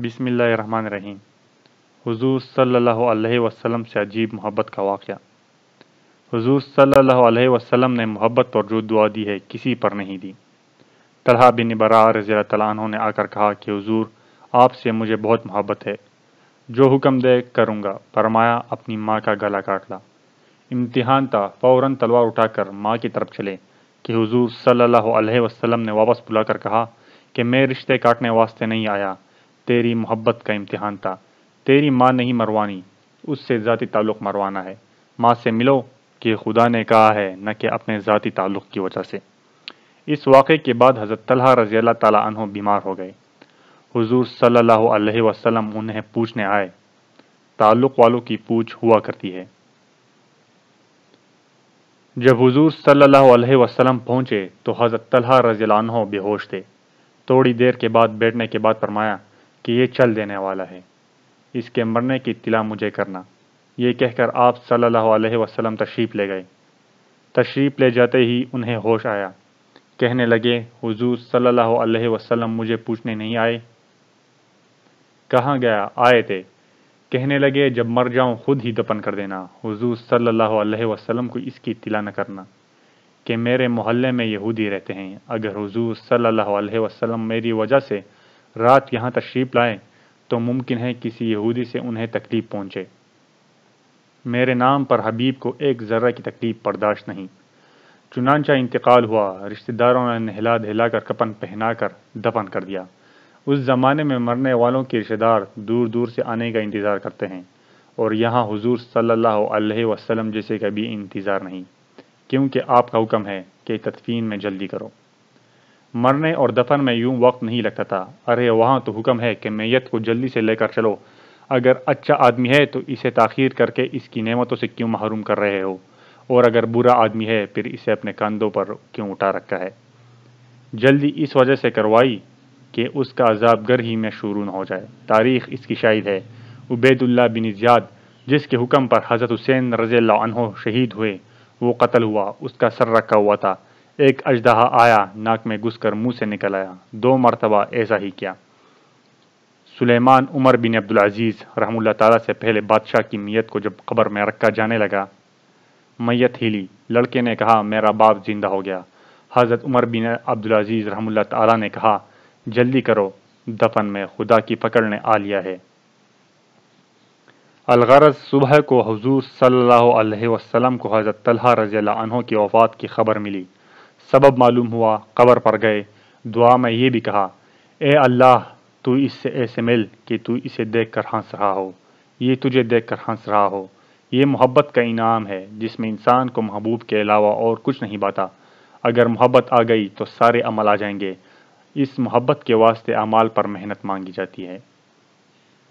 بسم اللہ الرحمن الرحیم۔ حضور صلی اللہ علیہ وسلم سے عجیب محبت کا واقعہ۔ حضور صلی اللہ علیہ وسلم نے محبت پر جو دعا دی ہے کسی پر نہیں دی۔ طلحہ بن براء رضی اللہ تعالیٰ عنہ نے آ کر کہا کہ حضور آپ سے مجھے بہت محبت ہے، جو حکم دے کروں گا۔ فرمایا اپنی ماں کا گلا کاٹ لا۔ امتحان تھا، فوراً تلوار اٹھا کر ماں کی طرف چلے کہ حضور صلی اللہ علیہ وسلم نے واپس بلا کر کہا کہ میں رشتے کاٹنے واسطے نہیں آیا، تیری محبت کا امتحان تھا۔ تیری ماں نہیں مروانی، اس سے ذاتی تعلق مروانا ہے۔ ماں سے ملو کہ خدا نے کہا ہے، نہ کہ اپنے ذاتی تعلق کی وجہ سے۔ اس واقعے کے بعد حضرت طلحہ رضی اللہ تعالیٰ عنہ بیمار ہو گئے۔ حضور صلی اللہ علیہ وسلم انہیں پوچھنے آئے۔ تعلق والوں کی پوچھ ہوا کرتی ہے۔ جب حضور صلی اللہ علیہ وسلم پہنچے تو حضرت طلحہ رضی اللہ عنہ بے ہوش تھے۔ تھوڑی دیر کے بعد بیٹھنے کے بعد فرمایا کہ یہ چل دینے والا ہے، اس کے مرنے کی اطلاع مجھے کرنا۔ یہ کہہ کر آپ صلی اللہ علیہ وسلم تشریف لے گئے۔ تشریف لے جاتے ہی انہیں ہوش آیا۔ کہنے لگے حضور صلی اللہ علیہ وسلم مجھے پوچھنے نہیں آئے؟ کہاں گیا؟ آئے تھے۔ کہنے لگے جب مر جاؤں خود ہی دفن کر دینا، حضور صلی اللہ علیہ وسلم کو اس کی اطلاع نہ کرنا کہ میرے محلے میں یہودی رہتے ہیں۔ اگر حضور صلی اللہ علیہ وسلم میری وجہ سے رات یہاں تشریف لائے تو ممکن ہے کسی یہودی سے انہیں تکلیف پہنچے۔ میرے نام پر حبیب کو ایک ذرہ کی تکلیف برداشت نہیں۔ چنانچہ انتقال ہوا۔ رشتہ داروں نے نہلا دھلا کر کفن پہنا کر دفن کر دیا۔ اس زمانے میں مرنے والوں کے رشتہ دار دور دور سے آنے کا انتظار کرتے ہیں، اور یہاں حضور صلی اللہ علیہ وسلم جیسے کا بھی انتظار نہیں، کیونکہ آپ کا حکم ہے کہ تدفین میں جلدی کرو۔ مرنے اور دفن میں یوں وقت نہیں لگتا تھا۔ ارے وہاں تو حکم ہے کہ میت کو جلدی سے لے کر چلو۔ اگر اچھا آدمی ہے تو اسے تاخیر کر کے اس کی نعمتوں سے کیوں محروم کر رہے ہو، اور اگر برا آدمی ہے پھر اسے اپنے کندھوں پر کیوں اٹھا رکھا ہے؟ جلدی اس وجہ سے کروائی کہ اس کا عذاب گر ہی میں شروع نہ ہو جائے۔ تاریخ اس کی شاہد ہے۔ عبید اللہ بن زیاد جس کے حکم پر حضرت حسین رضی اللہ عنہ شہید ہوئے، وہ قتل ہوا۔ اس کا سر رکھا ہوا تھا۔ ایک اژدہا آیا، ناک میں گھس کر منہ سے نکل آیا۔ 2 مرتبہ ایسا ہی کیا۔ سلیمان عمر بن عبدالعزیز رحمہ اللہ تعالیٰ سے پہلے بادشاہ کی میت کو جب قبر میں رکھا جانے لگا، میت ہلی۔ لڑکے نے کہا میرا باپ زندہ ہو گیا۔ حضرت عمر بن عبدالعزیز رحمہ اللہ تعالیٰ نے کہا جلدی کرو، دفن میں خدا کی پکڑ نے آ لیا ہے۔ الغرض صبح کو حضور صلی اللہ علیہ وسلم کو حضرت طلحہ رضی اللہ عنہ کی وفات کی خبر ملی۔ سبب معلوم ہوا، قبر پر گئے۔ دعا میں یہ بھی کہا اے اللہ تو اس سے ایسے مل کہ تو اسے دیکھ کر ہنس رہا ہو، یہ تجھے دیکھ کر ہنس رہا ہو۔ یہ محبت کا انعام ہے جس میں انسان کو محبوب کے علاوہ اور کچھ نہیں پاتا۔ اگر محبت آ گئی تو سارے عمل آ جائیں گے۔ اس محبت کے واسطے اعمال پر محنت مانگی جاتی ہے۔